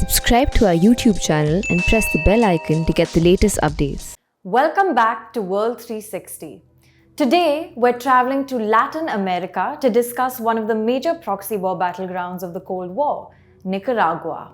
Subscribe to our YouTube channel and press the bell icon to get the latest updates. Welcome back to World 360. Today, we're traveling to Latin America to discuss one of the major proxy war battlegrounds of the Cold War, Nicaragua.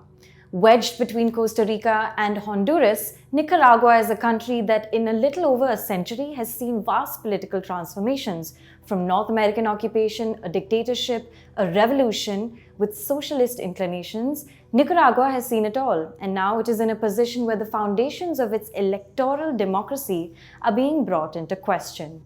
Wedged between Costa Rica and Honduras, Nicaragua is a country that in a little over a century has seen vast political transformations, from North American occupation, a dictatorship, a revolution with socialist inclinations. Nicaragua has seen it all, and now it is in a position where the foundations of its electoral democracy are being brought into question.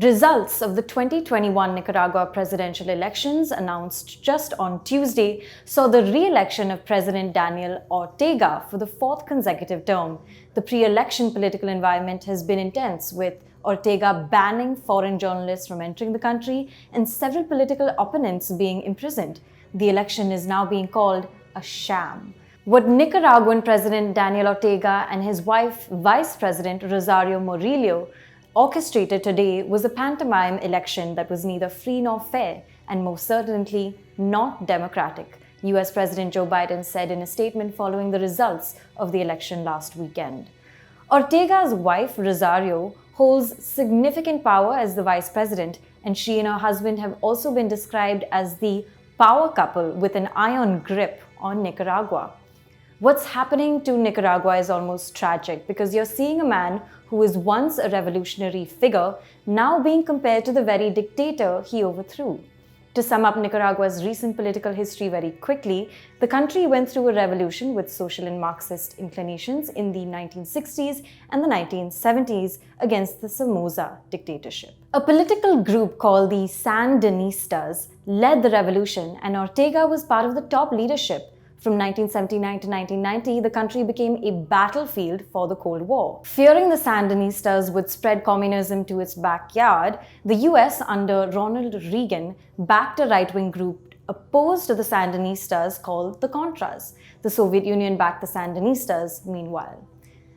Results of the 2021 Nicaragua presidential elections, announced just on Tuesday, saw the re-election of President Daniel Ortega for the fourth consecutive term. The pre-election political environment has been intense, with Ortega banning foreign journalists from entering the country and several political opponents being imprisoned. The election is now being called a sham. What Nicaraguan President Daniel Ortega and his wife, Vice President Rosario Murillo, orchestrated today was a pantomime election that was neither free nor fair and most certainly not democratic, US President Joe Biden said in a statement following the results of the election last weekend. Ortega's wife, Rosario, holds significant power as the vice president, and she and her husband have also been described as the power couple with an iron grip on Nicaragua. What's happening to Nicaragua is almost tragic, because you're seeing a man who was once a revolutionary figure now being compared to the very dictator he overthrew. To sum up Nicaragua's recent political history very quickly, the country went through a revolution with social and Marxist inclinations in the 1960s and the 1970s against the Somoza dictatorship. A political group called the Sandinistas led the revolution, and Ortega was part of the top leadership. From 1979 to 1990, the country became a battlefield for the Cold War. Fearing the Sandinistas would spread communism to its backyard, the US, under Ronald Reagan, backed a right-wing group opposed to the Sandinistas called the Contras. The Soviet Union backed the Sandinistas, meanwhile.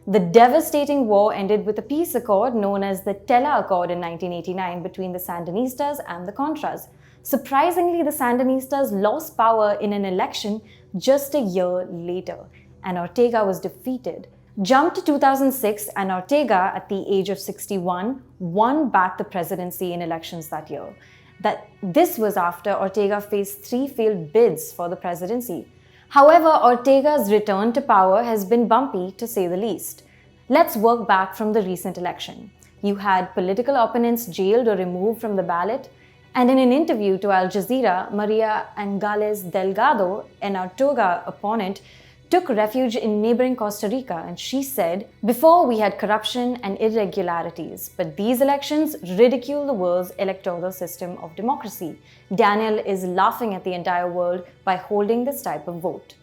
The devastating war ended with a peace accord known as the Tela Accord in 1989 between the Sandinistas and the Contras. Surprisingly, the Sandinistas lost power in an election just a year later, and Ortega was defeated. Jump to 2006, and Ortega, at the age of 61, won back the presidency in elections that year. This was after Ortega faced 3 failed bids for the presidency. However, Ortega's return to power has been bumpy, to say the least. Let's work back from the recent election. You had political opponents jailed or removed from the ballot. And in an interview to Al Jazeera, Maria Angales Delgado, an Ortega opponent, took refuge in neighboring Costa Rica, and she said, "Before we had corruption and irregularities, but these elections ridicule the world's electoral system of democracy. Daniel is laughing at the entire world by holding this type of vote."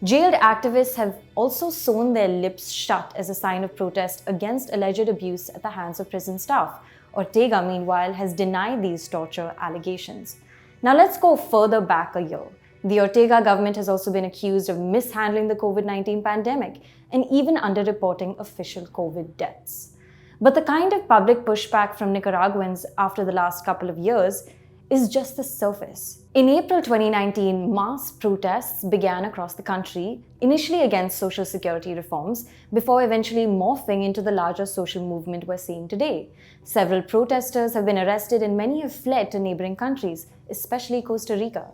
Jailed activists have also sewn their lips shut as a sign of protest against alleged abuse at the hands of prison staff. Ortega, meanwhile, has denied these torture allegations. Now let's go further back a year. The Ortega government has also been accused of mishandling the COVID-19 pandemic and even underreporting official COVID deaths. But the kind of public pushback from Nicaraguans after the last couple of years is just the surface. In April 2019, mass protests began across the country, initially against social security reforms, before eventually morphing into the larger social movement we're seeing today. Several protesters have been arrested, and many have fled to neighboring countries, especially Costa Rica.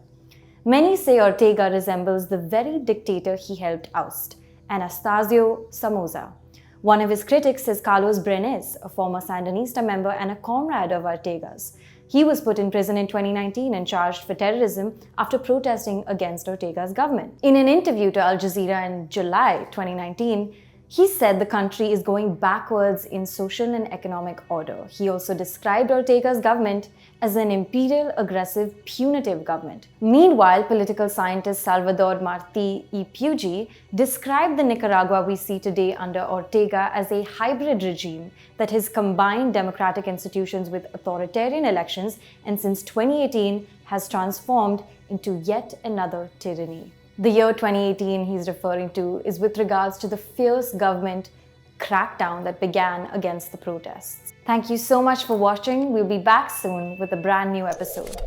Many say Ortega resembles the very dictator he helped oust, Anastasio Somoza. One of his critics is Carlos Brenes, a former Sandinista member and a comrade of Ortega's. He was put in prison in 2019 and charged for terrorism after protesting against Ortega's government. In an interview to Al Jazeera in July 2019, he said the country is going backwards in social and economic order. He also described Ortega's government as an imperial, aggressive, punitive government. Meanwhile, political scientist Salvador Martí y Puig described the Nicaragua we see today under Ortega as a hybrid regime that has combined democratic institutions with authoritarian elections, and since 2018 has transformed into yet another tyranny. The year 2018 he's referring to is with regards to the fierce government crackdown that began against the protests. Thank you so much for watching. We'll be back soon with a brand new episode.